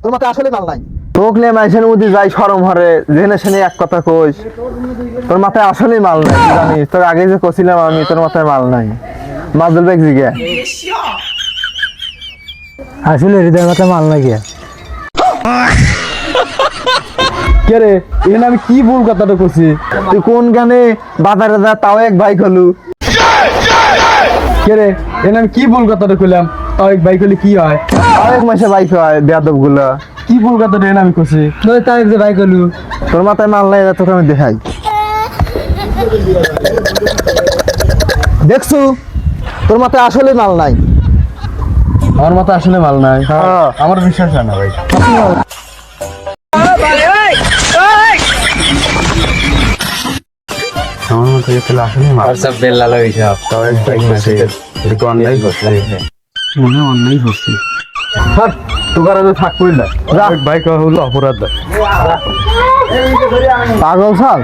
তোর মাথায় আসলে মাল নাই। তোকলে মাইসের মধ্যে যাই শরম হরে জেনে শুনে এক কথা কইস, তোর মাথায় আসলেই মাল নাই। জানিস তোর আগে যে কছিলাম আমি তোর মাথায় মাল নাই। মাজল বেগ জিগে আসলে হৃদয় মাথায় মাল নাই গিয়া। কে রে এখানে আমি কি ভুল কথাটা কইছি? তুই কোন গানে বাজারে যা তাও এক ভাই হলু। কে রে এখানে আমি কি ভুল কথাটা কইলাম? তাও এক ভাই হলে কি হয়? তাও এক মাসে বাইক হয় বেয়াদব গুলা। কি ভুল কথাটা এখানে আমি কইছি? নয় তাই যে ভাই গলু তোর মাথায় মাল নাই তোকে আমি দেখাই। দেখছু তোর মাথায় আসলে মাল নাই। আমার মাথায় আসলে মাল নাই। হ্যাঁ আমার বিশ্বাস হয় না ভাই। আমার মাথায় আসলে মাল সব বেল লাল হইছে তাও এক ভাই কইছে এটা অন্যায় করছে। মনে অন্যায় হচ্ছে। হাট তোর আর থাকবই না। বাইক হলো অপরাধ। পাগল সাল